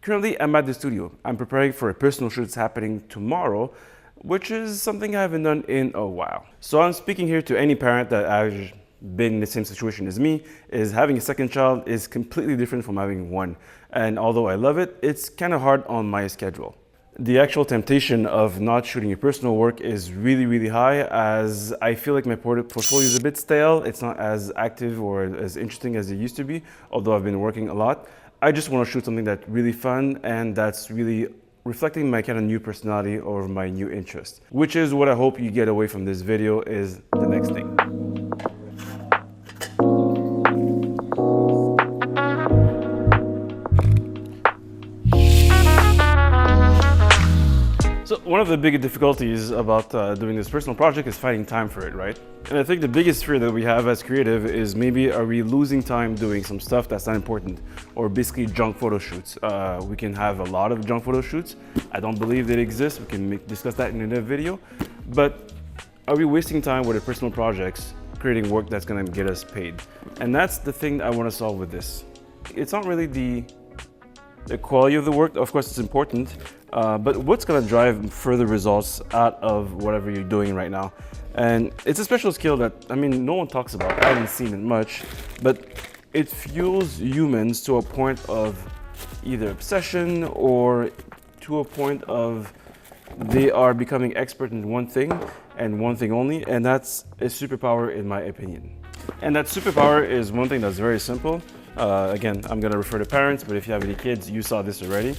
Currently, I'm at the studio. I'm preparing for a personal shoot that's happening tomorrow, which is something I haven't done in a while. So I'm speaking here to any parent that has been in the same situation as me, is having a second child is completely different from having one. And although I love it, it's kind of hard on my schedule. The actual temptation of not shooting your personal work is really, really high, as I feel like my portfolio is a bit stale. It's not as active or as interesting as it used to be, although I've been working a lot. I just want to shoot something that's really fun and that's really reflecting my kind of new personality or my new interest, which is what I hope you get away from this video is the next thing. So one of the big difficulties about doing this personal project is finding time for it, right? And I think the biggest fear that we have as creative is maybe are we losing time doing some stuff that's not important, or basically junk photo shoots. We can have a lot of junk photo shoots. I don't believe they exist. We can discuss that in another video. But are we wasting time with our personal projects, creating work that's gonna get us paid? And that's the thing I wanna solve with this. It's not really the quality of the work, of course it's important, but what's gonna drive further results out of whatever you're doing right now. And it's a special skill that, I mean, no one talks about. I haven't seen it much, but it fuels humans to a point of either obsession or to a point of they are becoming expert in one thing and one thing only, and that's a superpower in my opinion. And that superpower is one thing that's very simple. Again, I'm gonna refer to parents, but if you have any kids, you saw this already.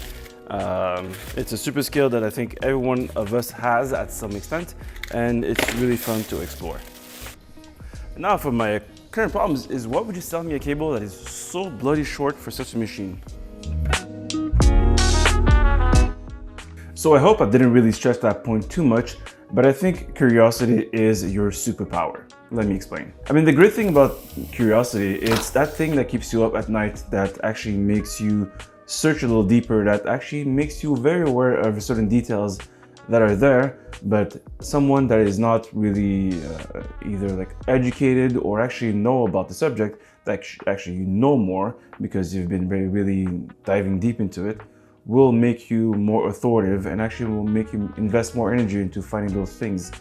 It's a super skill that I think every one of us has at some extent, and it's really fun to explore. Now for my current problems is, what would you sell me a cable that is so bloody short for such a machine? So I hope I didn't really stress that point too much, but I think curiosity is your superpower. Let me explain. I mean, the great thing about curiosity, it's that thing that keeps you up at night, that actually makes you search a little deeper, that actually makes you very aware of certain details that are there, but someone that is not really either like educated or actually know about the subject, that actually you know more because you've been really diving deep into it, will make you more authoritative and actually will make you invest more energy into finding those things.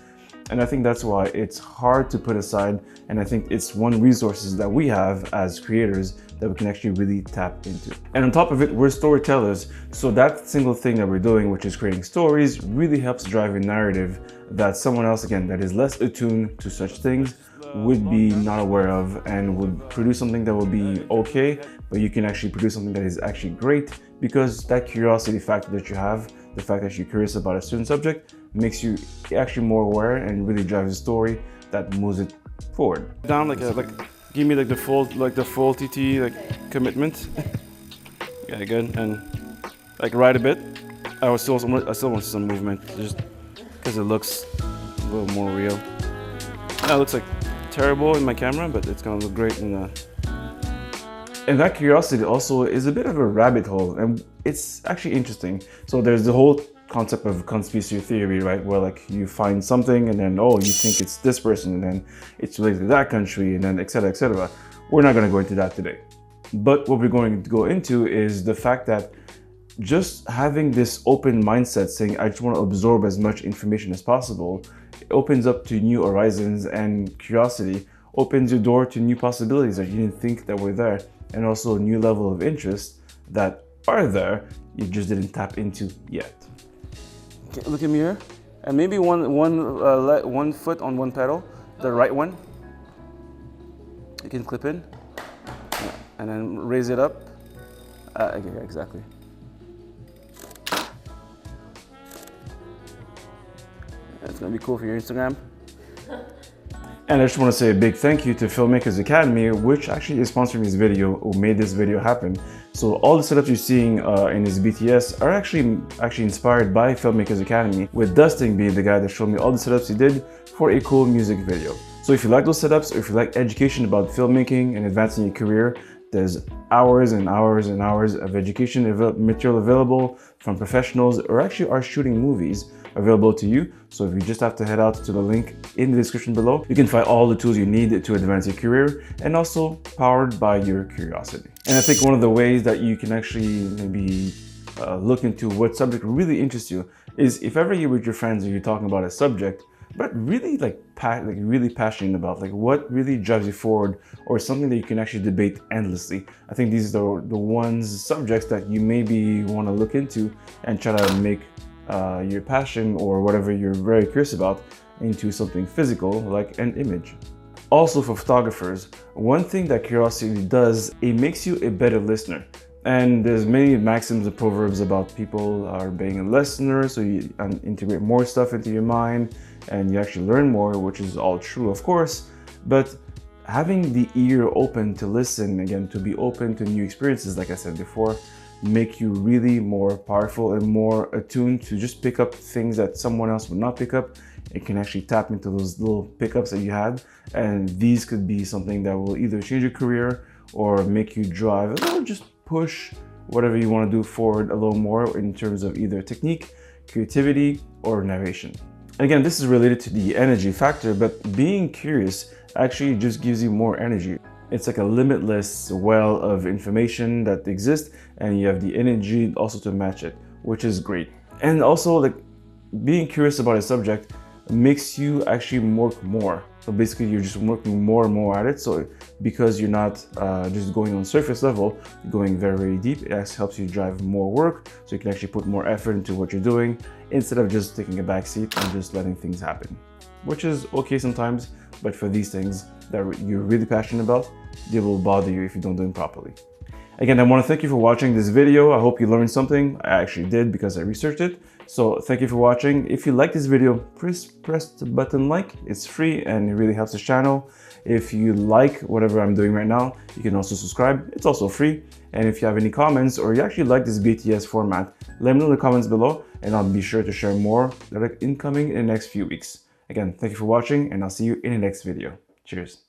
And I think that's why it's hard to put aside, and I think it's one resources that we have as creators that we can actually really tap into. And on top of it, we're storytellers, so that single thing that we're doing, which is creating stories, really helps drive a narrative that someone else, again, that is less attuned to such things would be not aware of, and would produce something that will be okay, but you can actually produce something that is actually great because that curiosity factor that you have, the fact that you're curious about a certain subject, makes you actually more aware and really drives a story that moves it forward. Down give me like the full TT commitment. Yeah, good. And like ride a bit. I still want some movement, just because it looks a little more real. It looks like terrible in my camera, but it's gonna look great in the. And that curiosity also is a bit of a rabbit hole, and it's actually interesting. So there's the whole concept of conspiracy theory, right? Where like you find something and then, oh, you think it's this person and then it's related to that country and then et cetera, et cetera. We're not gonna go into that today. But what we're going to go into is the fact that just having this open mindset saying, I just wanna absorb as much information as possible, it opens up to new horizons, and curiosity opens your door to new possibilities that you didn't think that were there, and also a new level of interest that are there, you just didn't tap into yet. Okay, look at me here, and maybe one foot on one pedal, the right one. You can clip in, and then raise it up. Okay, exactly. It's gonna be cool for your Instagram. And I just want to say a big thank you to Filmmakers Academy, which actually is sponsoring this video, who made this video happen. So all the setups you're seeing in this BTS are actually inspired by Filmmakers Academy, with Dustin being the guy that showed me all the setups he did for a cool music video. So if you like those setups, or if you like education about filmmaking and advancing your career, there's hours and hours and hours of education material available from professionals, or actually are shooting movies available to you. So if you just have to head out to the link in the description below, you can find all the tools you need to advance your career, and also powered by your curiosity. And I think one of the ways that you can actually maybe look into what subject really interests you is if ever you're with your friends and you're talking about a subject, but really really passionate about, like what really drives you forward, or something that you can actually debate endlessly. I think these are the subjects that you maybe want to look into and try to make your passion or whatever you're very curious about into something physical, like an image. Also, for photographers, one thing that curiosity does, it makes you a better listener. And there's many maxims and proverbs about people are being a listener, so you integrate more stuff into your mind and you actually learn more, which is all true, of course. But having the ear open to listen, again, to be open to new experiences, like I said before, make you really more powerful and more attuned to just pick up things that someone else would not pick up. It can actually tap into those little pickups that you had, and these could be something that will either change your career or make you drive or just push whatever you want to do forward a little more in terms of either technique, creativity, or narration. Again, this is related to the energy factor, but being curious actually just gives you more energy. It's like a limitless well of information that exists, and you have the energy also to match it, which is great. And also, like, being curious about a subject makes you actually work more. So basically you're just working more and more at it. So because you're not just going on surface level, you're going very, very deep, it actually helps you drive more work. So you can actually put more effort into what you're doing instead of just taking a back seat and just letting things happen, which is okay sometimes. But for these things that you're really passionate about, they will bother you if you don't do them properly. Again, I want to thank you for watching this video. I hope you learned something. I actually did because I researched it. So thank you for watching. If you like this video, please press the button like. It's free and it really helps the channel. If you like whatever I'm doing right now, you can also subscribe. It's also free. And if you have any comments or you actually like this BTS format, let me know in the comments below and I'll be sure to share more that are incoming in the next few weeks. Again, thank you for watching and I'll see you in the next video. Cheers.